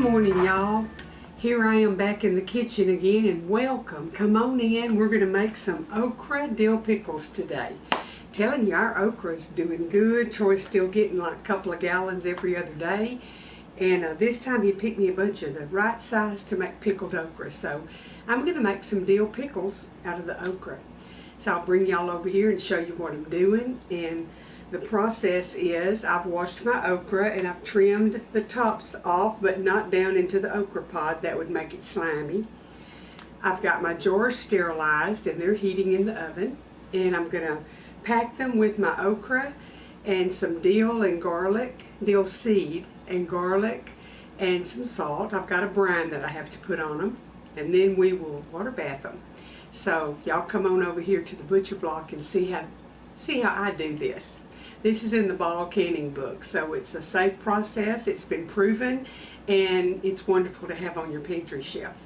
morning, y'all. Here I am back in the kitchen again, and welcome. Come on in. We're going to make some okra dill pickles today. Telling you, our okra is doing good. Troy's still getting like a couple of gallons every other day. And this time he picked me a bunch of the right size to make pickled okra. So I'm going to make some dill pickles out of the okra. So I'll bring y'all over here and show you what I'm doing. And the process is I've washed my okra and I've trimmed the tops off, but not down into the okra pod. That would make it slimy. I've got my jars sterilized and they're heating in the oven. And I'm going to pack them with my okra and some dill and garlic, dill seed and garlic and some salt. I've got a brine that I have to put on them, and then we will water bath them. So y'all come on over here to the butcher block and see how I do this. This is in the Ball Canning book, so it's a safe process. It's been proven, and it's wonderful to have on your pantry shelf.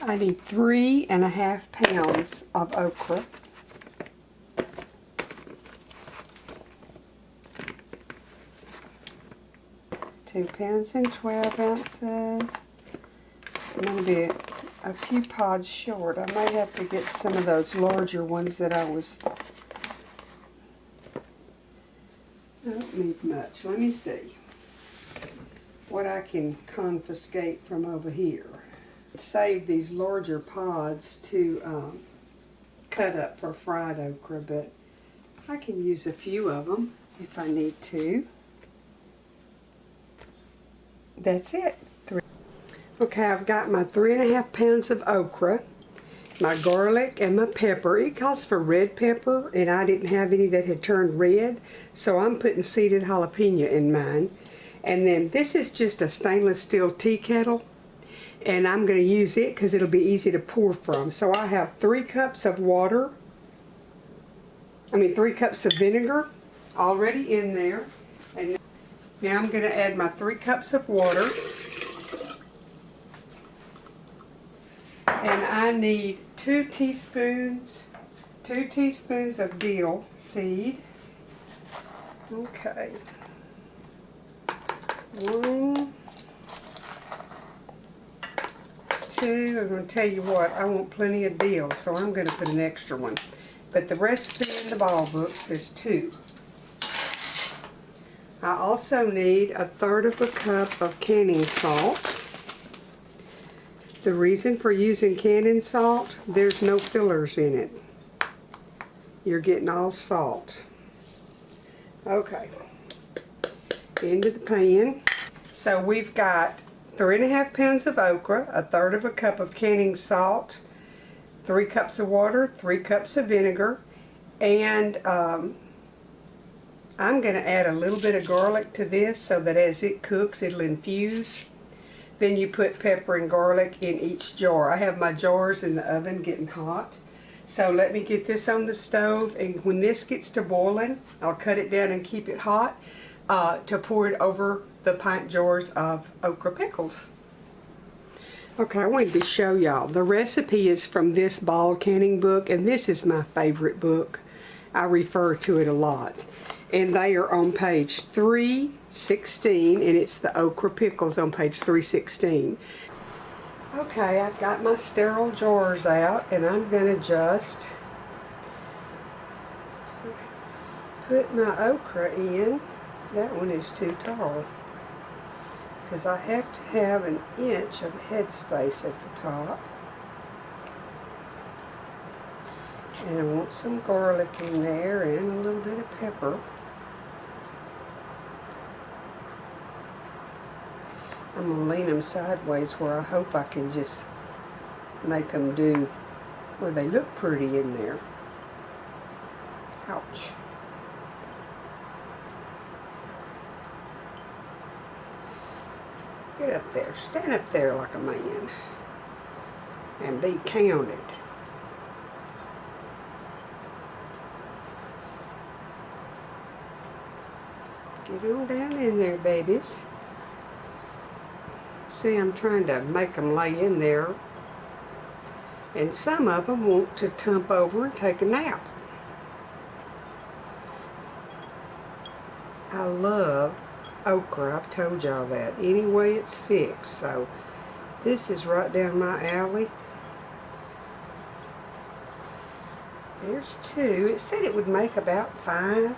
I need 3.5 pounds of okra. Two pounds and 12 ounces. I'm going to be a few pods short. I may have to get some of those larger ones that I don't need much. Let me see what I can confiscate from over here. Save these larger pods to cut up for fried okra, but I can use a few of them if I need to. That's it. Okay, I've got my 3.5 pounds of okra, my garlic, and my pepper. It calls for red pepper, and I didn't have any that had turned red, so I'm putting seeded jalapeno in mine. And then this is just a stainless steel tea kettle, and I'm going to use it because it'll be easy to pour from. So I have 3 cups of water, 3 cups of vinegar already in there. And now I'm going to add my 3 cups of water. And I need 2 teaspoons of dill seed. Okay. 1, 2. I'm going to tell you what, I want plenty of dill, so I'm going to put an extra one. But the recipe in the ball book says 2. I also need 1/3 cup of canning salt. The reason for using canning salt, there's no fillers in it. You're getting all salt. Okay, into the pan. So we've got 3.5 pounds of okra, 1/3 cup of canning salt, 3 cups of water, 3 cups of vinegar, and I'm going to add a little bit of garlic to this so that as it cooks it'll infuse. Then you put pepper and garlic in each jar. I have my jars in the oven getting hot. So let me get this on the stove, and when this gets to boiling, I'll cut it down and keep it hot to pour it over the pint jars of okra pickles. Okay, I wanted to show y'all. The recipe is from this Ball Canning book, and this is my favorite book. I refer to it a lot. And they are on page 316, and it's the okra pickles on page 316. Okay, I've got my sterile jars out, and I'm going to just put my okra in. That one is too tall, because I have to have 1 inch of headspace at the top. And I want some garlic in there and a little bit of pepper. I'm going to lean them sideways where I hope I can just make them do where they look pretty in there. Ouch. Get up there. Stand up there like a man. And be counted. Get on down in there, babies. See, I'm trying to make them lay in there and some of them want to tump over and take a nap. I love okra. I've told y'all that. Anyway, it's fixed. So this is right down my alley. There's 2. It said it would make about 5.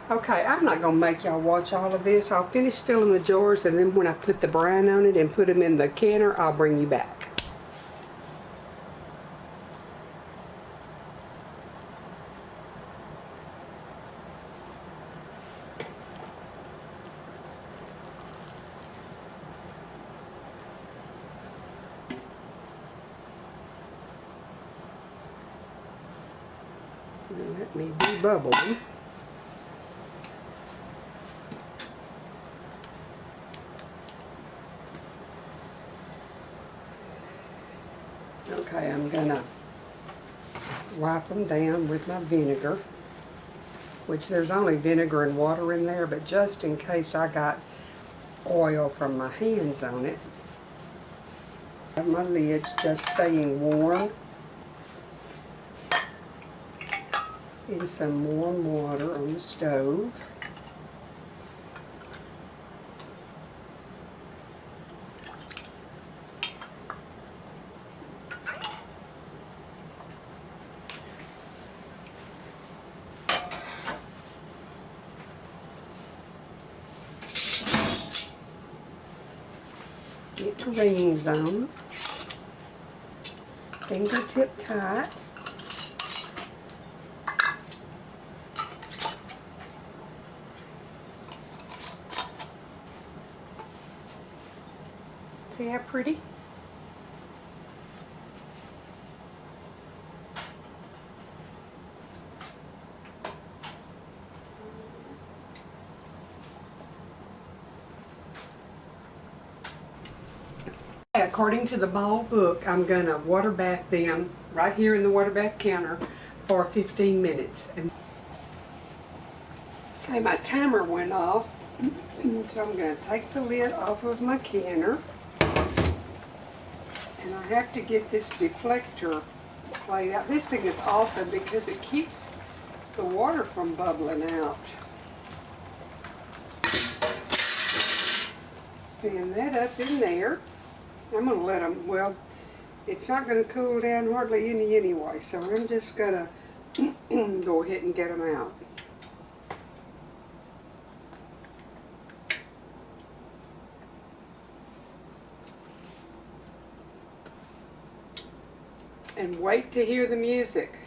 Okay, I'm not going to make y'all watch all of this. I'll finish filling the jars, and then when I put the brine on it and put them in the canner, I'll bring you back. And let me de-bubble them. Okay, I'm gonna wipe them down with my vinegar, which there's only vinegar and water in there, but just in case I got oil from my hands on it. My lid's just staying warm in some warm water on the stove. Get the rings on, fingertip tight. See how pretty? According to the ball book, I'm going to water bath them right here in the water bath counter for 15 minutes. And okay, my timer went off, so I'm going to take the lid off of my canner. And I have to get this deflector plate out. This thing is awesome because it keeps the water from bubbling out. Stand that up in there. I'm going to let them, well, it's not going to cool down hardly any anyway, so I'm just going to go ahead and get them out. And wait to hear the music.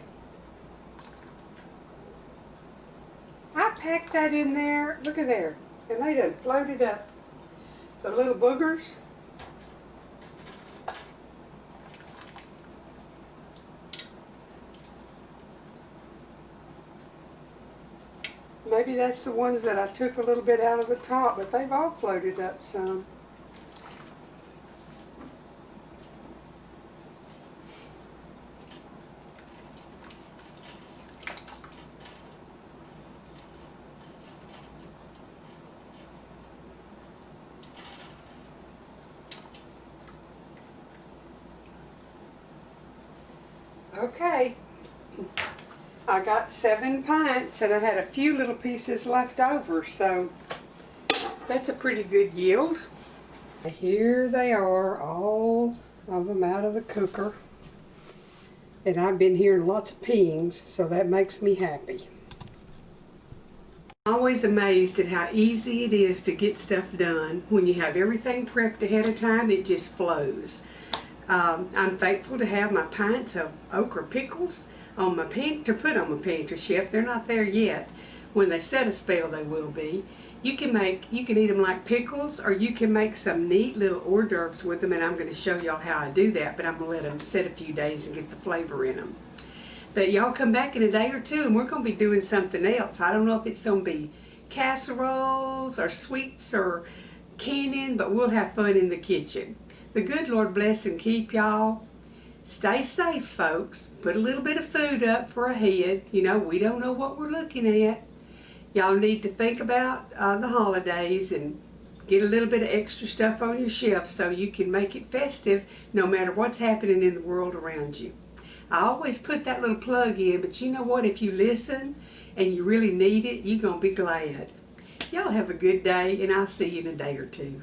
I packed that in there, look at there, and they done floated up. The little boogers. Maybe that's the ones that I took a little bit out of the top, but they've all floated up some. Okay. I got 7 pints and I had a few little pieces left over, so that's a pretty good yield. Here they are, all of them out of the cooker. And I've been hearing lots of pings, so that makes me happy. I'm always amazed at how easy it is to get stuff done. When you have everything prepped ahead of time, it just flows. I'm thankful to have my pints of okra pickles on my to put on my pantry shelf. They're not there yet. When they set a spell, they will be. You can eat them like pickles, or you can make some neat little hors d'oeuvres with them, and I'm going to show y'all how I do that, but I'm going to let them set a few days and get the flavor in them. But y'all come back in a day or two and we're going to be doing something else. I don't know if it's going to be casseroles or sweets or canning, but we'll have fun in the kitchen. The good Lord bless and keep y'all. Stay safe, folks. Put a little bit of food up for ahead. You know, we don't know what we're looking at. Y'all need to think about the holidays and get a little bit of extra stuff on your shelf so you can make it festive no matter what's happening in the world around you. I always put that little plug in, but you know what? If you listen and you really need it, you're going to be glad. Y'all have a good day, and I'll see you in a day or two.